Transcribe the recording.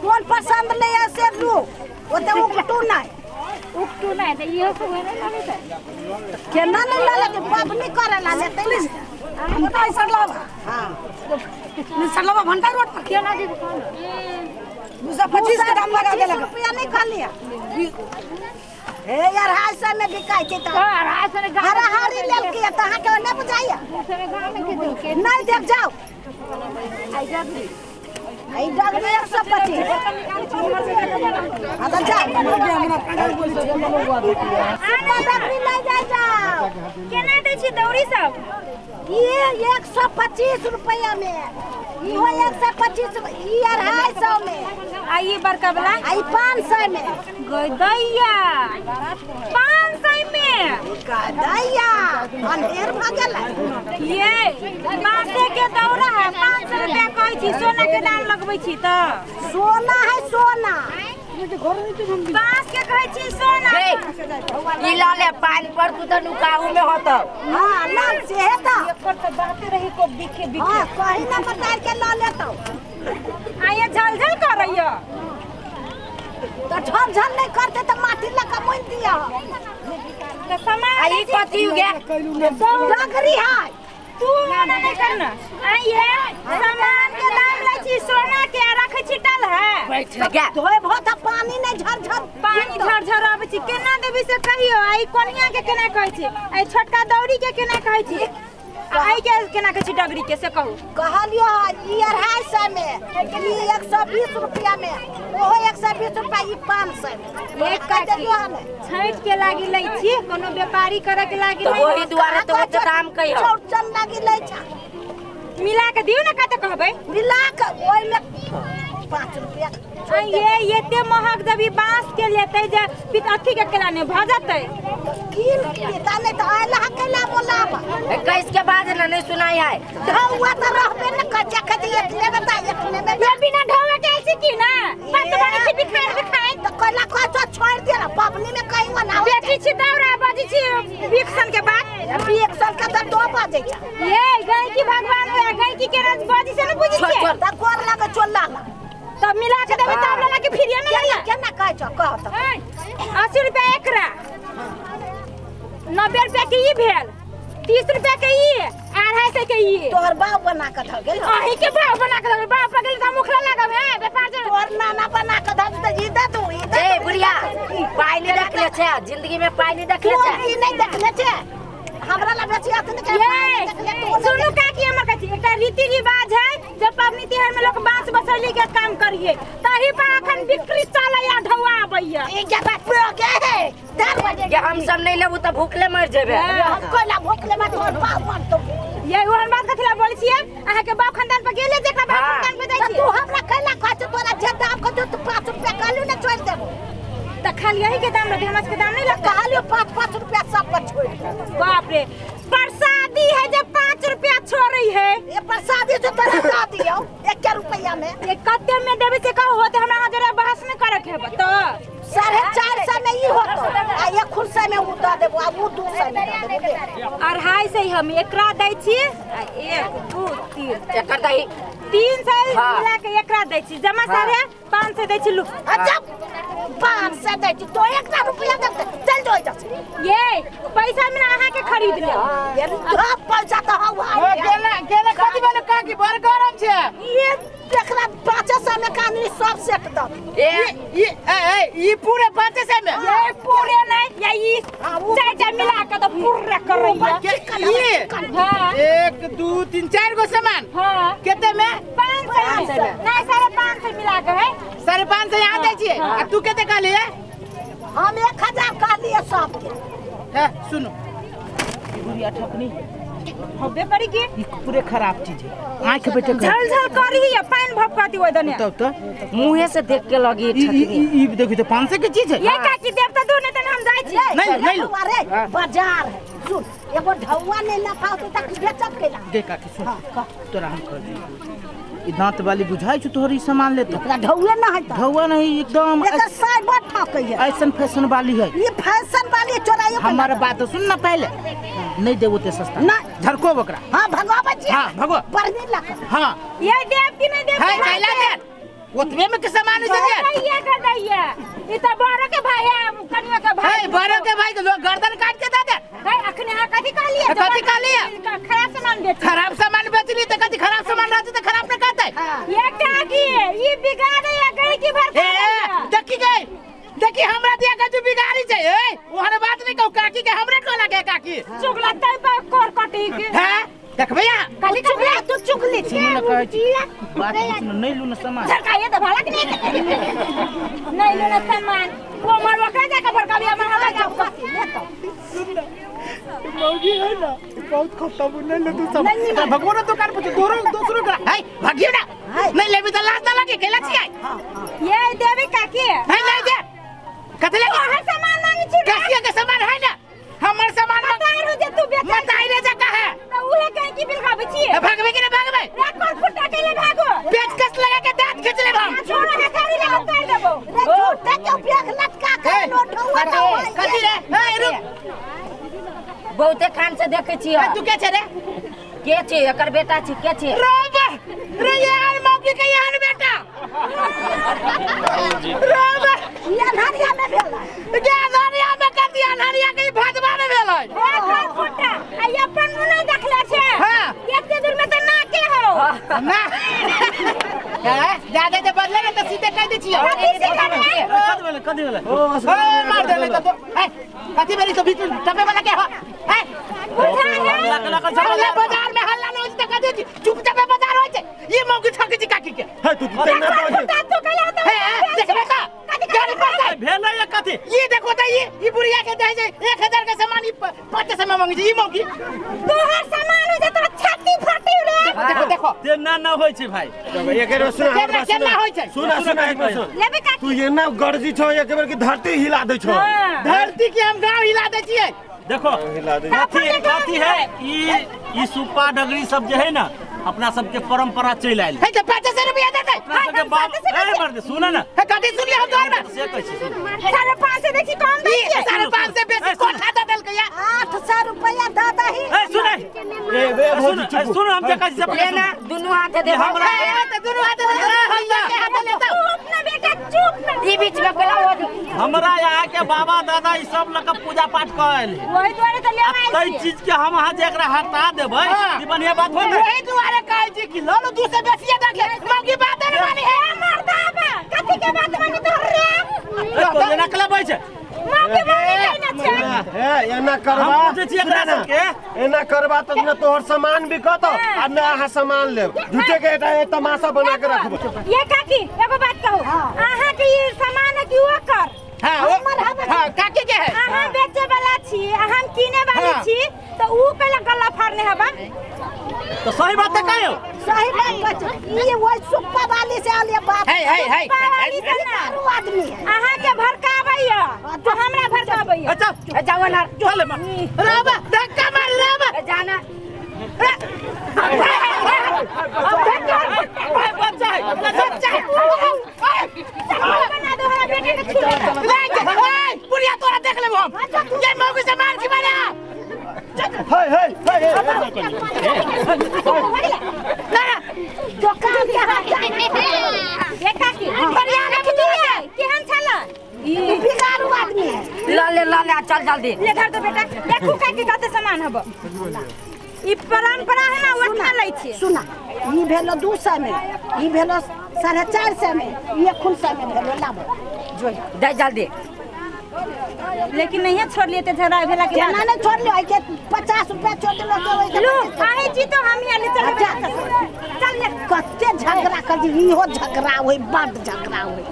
कौन पसंद ले से लू ओते उकटू नहीं त इहो सब नहीं लाले त केना नहीं लाले के बाबनी करे ला लेते हम तो ऐसा लावा हां निसर लावा भंटा रोड पर केना दी 225 के दाम लगा दे लगा रुपया नहीं खा लिया ए यार हाल से में बिकाई छै त हां से हरा हारी लेल के तहा के नहीं बुझाइया नहीं देख जाओ आई डगरी 125 आता जा आना डगरी ले जाओ केना दे छी दौरी सब ये 125 रुपया में इहो 125 ई 250 में आई बड़का वाला आई 500 में गदैया 500 में गदैया अंधेर भ गेल ये बासे के दौरा है 500 रुपया कहै छी सोना के दाम लगबै छी त सोना है सोना बास के कहै छी सोना ई लाले पान पर तू त नुकाऊ में होत हां लाल से है त एकर त बाते रही को दिखे हां कहीं ना बता के ला लेतो आये झलझल करैया त झलझल नहीं करते त माटी लगा मोइन दिया त समय आई कथि हो गया डगरी है तू ना नहीं करना आइए सामान के दाम लै छी सोना के रखै छी टल है बैठ गया तोय बहुत पानी नहीं झरझर पानी झरझर आबै छी केना देबी से कहियो आई कोनिया के केना कहै छी आई छोटका दौरी के केना कहै छी आई के केना कहै छी डगरी के से कहू कहलियो ई 250 में ई 120 रुपया में ओहो 120 रुपया ई 500 में एक का देलियो हमें छैठ के लागी लै छी कोनो व्यापारी करे के लागी नहीं ओही द्वारा तो दाम कहियो चौचन लागी लै छ मिला के दियो ना कते कहबै मिला के ओइ में 5 रुपया ये एते महग जबी बांस के लेते जे अथी के केला ने भ जतै की पता नहीं त आला केला बोलाब 21 के बाद ना नहीं सुनाई है ढौआ त रहबे न कच्चा खदी इतने बता इतने में ये बिना ढौआ के ऐसे की ना बात बने छी बिखाई त कोला को छोड़ दे ना पबनी में कहीं ना देखी छी दौरा बाजी छी विक्सन के बाद विक्सन का त 2 बजे छ ये गई की भगवान है गई की के राज बाजी से न बुझी छी त कोर लगे चोला तब मिला के देबे तब लगा के फिर नहीं आला केना कहै छ कह त 80 रुपया एकरा 90 रुपया के ई भेल 30 रुपया के ई 250 के ई तोहर बाप बना के ध गेल अही के बाप बना के ध गेल बाप गेल त मुखला लागब है व्यापार तोहर नाना बना के ध त ई दे तू ई दे बुढ़िया पाई नहीं देखले छे जिंदगी में पाई नहीं देखले छे ई नहीं देखले छे हमरा ला बेची आते के सुनु का की हमर कहै एकटा रीति रिवाज है जब पबनी तिहार में लोग बांस बसैली के काम करिए तही पर अखन बिक्री चले या ढौआ आबैया ई के बात पे के है 4 बजे के हम सब नहीं लेबू त भूखले मर जेबे हम कोला भूखले मर तोर बाप मर तो ये ओहन बात कथला बोलै छियै अहाँ के बाप खानदान पर गेले जेकरा बाप खानदान पे जाइ छी तू हमरा कैला कहत तोरा जे दाम को तो 5 रुपया कहलू ना छोड़ देबो त खाली यही के दाम लगे हमरा के दाम नहीं लग कहलियो 5 रुपया सब पर छोड़ बाप रे प्रसादी है जब 5 रुपया छोड़ी है ये प्रसादी से तोरा का दियो 1 रुपया में ये कते में देबे से कहो होते हमरा जरा बहस न करे के बत 450 में ई होतो आ ये खुरसा में उठा देबो आ वो 200 में देबे 250 से हम एकरा दै छी 1 2 3 एकर दही 300 मिला के एकरा दै छी जमा सारे 500 दै छी लू अच्छा 500 दै छी तो 1 रुपया दे चल जो इधर ये पैसा में आहा के खरीद ले ये पैसा तो हवा गेले खदी वाला का की बर गरम छे ये देखला 500 में कानी सब सेट द ये पूरे 500 में ये पूरे नहीं ये ई चाचा मिला के तो पूरा कर रही है ये हां 1 2 3 4 गो सामान हां केते में 500 नहीं 550 मिला के है 550 यहां दे छी तू केते कहली है हम 1000 कहली है सब के है सुनो गुड़िया ठकनी हबे करी के पूरे खराब चीज है आंख बेटे झलझल करी है पानी भपकाती होय दने तो मुंहे से देख के लगी ठकनी ई देखि तो 500 के चीज है ये का की देवता दो ने त हम जाई छी नहीं अरे बाजार सुन एगो ढौआ ने ना खाओ तो तक बेचब केला दे का की सुन तोरा हम कर ई दांत वाली बुझाई छ तोहरी सामान ले तो ढौआ ना है ढौआ नहीं एकदम एकर साइबर ठकै है ऐसन फैशन वाली है ये फैशन वाली चोराइयो हमार बात सुन ना पहले नहीं देबो ते सस्ता ना झरको बकरा हां भगवा बच्ची हां भगवा बरनी ला हां ये देव की नहीं देव है कैला दे ओतबे में के सामान से दे ये कर दैया ई त बड़ो के भाई है कनिया के भाई है बड़ो के भाई के लोग गर्दन काट के दे है अखने हां कथि कहलिए कथि कहलिए खराब सामान बेच खराब सामान बेचली त कथि खराब सामान रहती त खराब न कहते ये काकी ये बिगाड़े या गई की भर देखी गई देखी हमरा दिया का तू बिगाड़ी छै ए ओहर बात नहीं कहू काकी के हमरे को लगे काकी चुगला तै पर कोर कटी के हैं देख भैया काली चुगला तू चुगली छी न कहै छी बात नहीं लू न सामान सरकाये त भला के नहीं लू न सामान वो मरवा का जा के भड़का बिया में हला जाओ ले तो मौगी है ना बहुत खत्म नहीं ले तू सब भगवान दुकान पे दूसरो का है भागियो ना नहीं लेबी त लाज ना लगे केला छी ये देवी काकी है नहीं दे कथि लगे हर सामान मांगी छी कैसे के सामान है ना हमर सामान बताई रो जे तू बेच बताई रे जा का है तो उहे कहीं की बिल खाबे छी भागबे कि नहीं भागबे रे कोन फुटा के ले भागो पेच कस लगा के दांत खींच ले हम छोड़ के थारी ले उतार देबो रे झूठे के उपयोग लटका के नोटवा दवा कथि रे ए रुक बहुते खान से देखे छी तू के छे रे के छी एकर बेटा छी के छी रे यार मौकी के यार बेटा रोब ये धरिया में भेला के धरिया में कतिया धरिया के भदवा में भेलै ए कोन फुटा आ अपन मुंह नहीं देखले छे हां एते दूर में त ना के हो ना है ज्यादा जे बदले ना त सीधे कह दै छी कथि भेलै ओ मार देले त कथि भेलै तो बीच टपे वाला के है बाजार में हल्ला न होई त कथि चुपचाप बाजार होई छै ये मौकी ठक जी काकी के है तू तेना तू कहला तो देखबे का गाड़ी पर भेलै या कथि ये देखो त ये बुढ़िया के दे 1000 के सामान 500 में मांगी ये मौकी तू हर सामान हो जे तोरा छाती फाटी रे देखो तेना न होय छै भाई एकेरो सुन हमरा सुन होई छै सुन लेबे काकी तू ये ना गर्जी छो एक बेर की धरती हिला दे छो धरती के हम गांव हिला दे छियै देखो कथी है ई सुप्पा डगरी सब जे है ना अपना सबके परंपरा चल आइल है त 500 रुपया दे दे अपना सबके बाप ए मर्द सुन ना है कथि सुन ले हम तोर में से कहै छी 550 से देखी कम दे 550 से बेसी कोठा दे देल के या 800 रुपया दादा ही ए सुन सुन हम जे कहै छी से लेना दुनु हाथ दे हमरा त दुनु हाथ दे हैया के हाथ लेता अपना बेटा चुप ना ई बीच में गला हो हमरा यहाँ के बाबा दादा ई सब लग पूजा पाठ कइल वही द्वारे त ले आइल कई चीज के हम अहाँ जे एकरा हटा देबै ई बढ़िया बात हो ना वही दुआरे कहै छी कि लो दू से बेसी देखे मौकी बात न मानी है मरदा बा कथि के बात मानी तो रे तो लेना कलाबै छै मौके मानी नहीं ना छे ए एना करबा हम पूछै छी एकरा सबके एना करबा त न तोहर सामान बिकत आ न अहाँ सामान लेब झूठे के एटा तमाशा बना के रखब ये काकी एगो बात कहू अहाँ के ये सामान है कि वो कर हां काकी के है अहाँ बेचे वाला छी हम किने वाली छी तो ऊ कला गला फाड़ने हबा तो सही बात है कहियो सही बात ये वो सुप्पा वाली से आलिया बात है दारू आदमी अहाँ के भड़काबैया तो हमरा भड़काबैया अच्छा जाओ ना चल राबा धक्का मार राबा जाना बच्चा है बना दो हमारा बेटे के छुड़ा बुढ़िया तोरा देख लेबो हम ये मौकी से मार के मारा दुकान के हाथ ये काकी बढ़िया रख दिए केहन छला ई बिगाड़ू आदमी ले चल जल्दी ले धर दो बेटा देखू काकी कते सामान हबो ई परंपरा है ना ओतना लै छी सुना ई भेलो 200 में ई भेलो 450 में ये खुन से में भेलो लाबो जो दे जल्दी लेकिन नहीं छोड़ लिए थे झगड़ा भेला के केना नहीं छोड़ लियो के 50 रुपया छोड़ दिलो तो ओइ लो आए जी तो हम यहाँ ले चल चल कते झगड़ा कर दी इहो झगड़ा होई बड झगड़ा होई